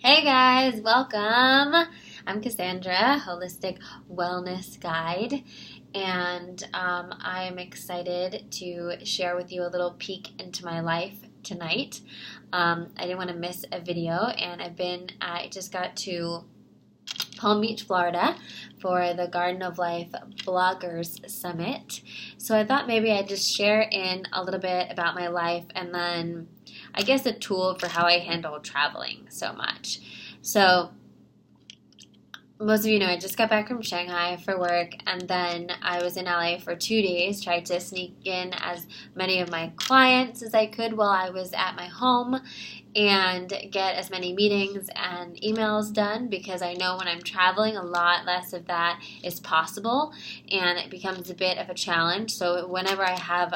Hey guys, welcome. I'm Cassandra, Holistic Wellness Guide, and I am excited to share with you a little peek into my life tonight. I didn't want to miss a video, and I just got to Palm Beach, Florida for the Garden of Life Bloggers Summit. So I thought maybe I'd just share in a little bit about my life and then I guess a tool for how I handle traveling so much. So most of you know I just got back from Shanghai for work, and then I was in LA for 2 days, tried to sneak in as many of my clients as I could while I was at my home and get as many meetings and emails done, because I know when I'm traveling a lot less of that is possible and it becomes a bit of a challenge. So whenever I have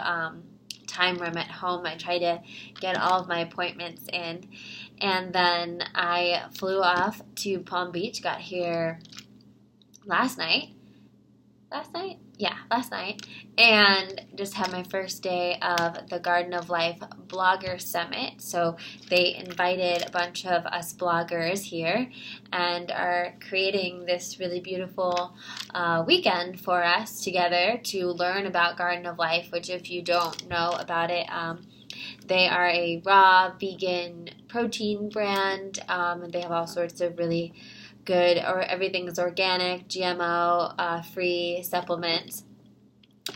time where I'm at home, I try to get all of my appointments in. And then I flew off to Palm Beach, got here last night, and just had my first day of the Garden of Life Blogger Summit. So they invited a bunch of us bloggers here and are creating this really beautiful weekend for us together to learn about Garden of Life, which if you don't know about it, they are a raw vegan protein brand. They have all sorts of really good, or everything is organic, GMO, free supplements.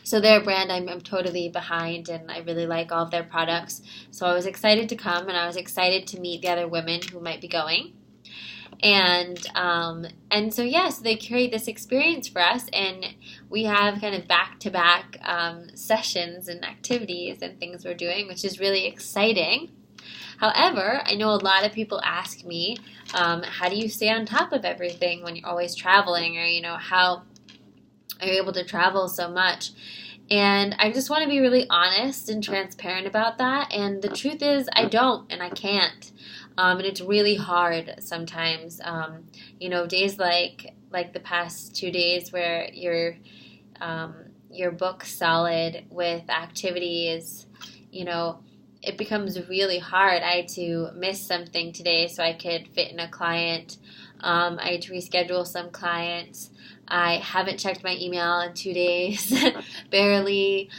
So their brand I'm totally behind, and I really like all of their products. So I was excited to come, and I was excited to meet the other women who might be going. And so yes, they create this experience for us, and we have kind of back-to-back sessions and activities and things we're doing, which is really exciting. However, I know a lot of people ask me, how do you stay on top of everything when you're always traveling, or how are you able to travel so much? And I just want to be really honest and transparent about that. And the truth is, I don't, and I can't. And it's really hard sometimes. Days like the past 2 days where you're booked solid with activities, it becomes really hard. I had to miss something today so I could fit in a client. I had to reschedule some clients. I haven't checked my email in 2 days, barely.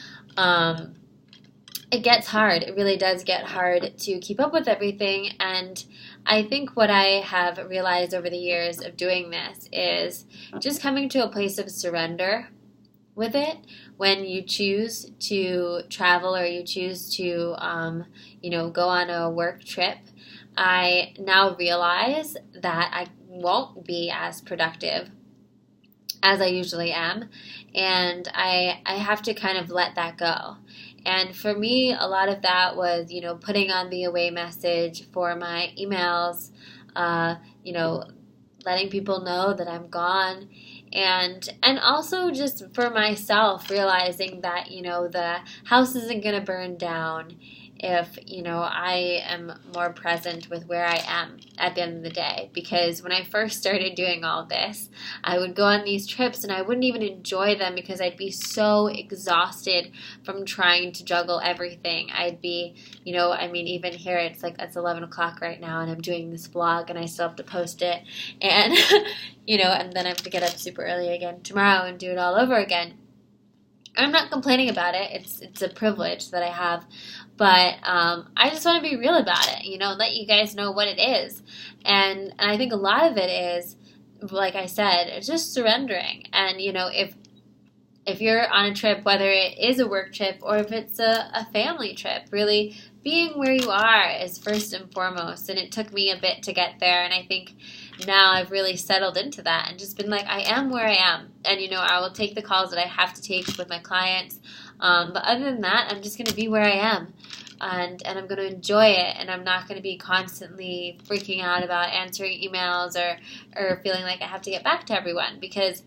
It gets hard. It really does get hard to keep up with everything. And I think what I have realized over the years of doing this is just coming to a place of surrender with it. When you choose to travel, or you choose to, go on a work trip, I now realize that I won't be as productive as I usually am, and I have to kind of let that go. And for me, a lot of that was, putting on the away message for my emails, letting people know that I'm gone, and also just for myself, realizing that, the house isn't going to burn down if, I am more present with where I am at the end of the day. Because when I first started doing all this, I would go on these trips and I wouldn't even enjoy them because I'd be so exhausted from trying to juggle everything. I'd be, even here it's 11 o'clock right now and I'm doing this vlog and I still have to post it. And, and then I have to get up super early again tomorrow and do it all over again. I'm not complaining about it. It's a privilege that I have, but I just want to be real about it, let you guys know what it is. And I think a lot of it is, like I said, it's just surrendering. And, if you're on a trip, whether it is a work trip or if it's a family trip, really being where you are is first and foremost. And it took me a bit to get there, and I think now I've really settled into that and just been like, I am where I am. And, I will take the calls that I have to take with my clients. But other than that, I'm just going to be where I am. And I'm going to enjoy it. And I'm not going to be constantly freaking out about answering emails or feeling like I have to get back to everyone, because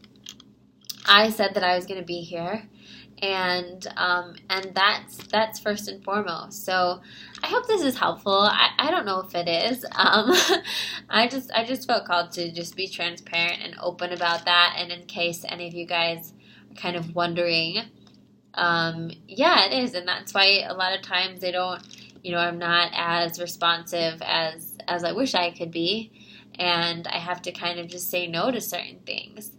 I said that I was going to be here. And that's first and foremost. So I hope this is helpful. I don't know if it is. I just felt called to just be transparent and open about that. And in case any of you guys are kind of wondering, yeah, it is. And that's why a lot of times they don't I'm not as responsive as I wish I could be, and I have to kind of just say no to certain things.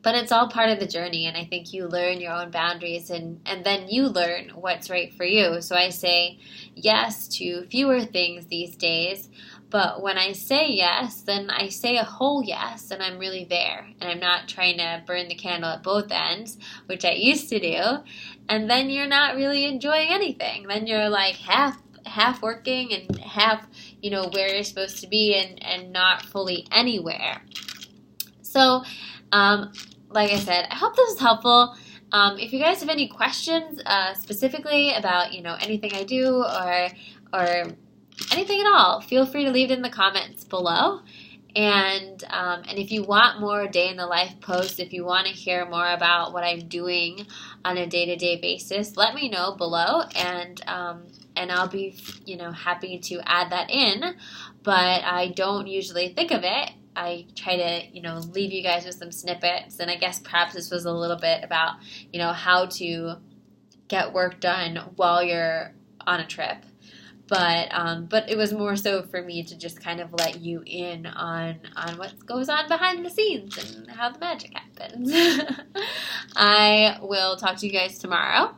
But it's all part of the journey, and I think you learn your own boundaries, and then you learn what's right for you. So I say yes to fewer things these days, but when I say yes, then I say a whole yes, and I'm really there, and I'm not trying to burn the candle at both ends, which I used to do, and then you're not really enjoying anything. Then you're like half working and half, where you're supposed to be, and not fully anywhere. So, like I said, I hope this is helpful. If you guys have any questions specifically about, anything I do or anything at all, feel free to leave it in the comments below. And if you want more day in the life posts, if you want to hear more about what I'm doing on a day-to-day basis, let me know below, and I'll be, happy to add that in. But I don't usually think of it. I try to, leave you guys with some snippets, and I guess perhaps this was a little bit about, how to get work done while you're on a trip. But it was more so for me to just kind of let you in on what goes on behind the scenes and how the magic happens. I will talk to you guys tomorrow.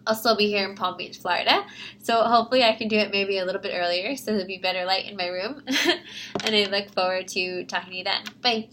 I'll still be here in Palm Beach, Florida, so hopefully I can do it maybe a little bit earlier so there'll be better light in my room, and I look forward to talking to you then. Bye.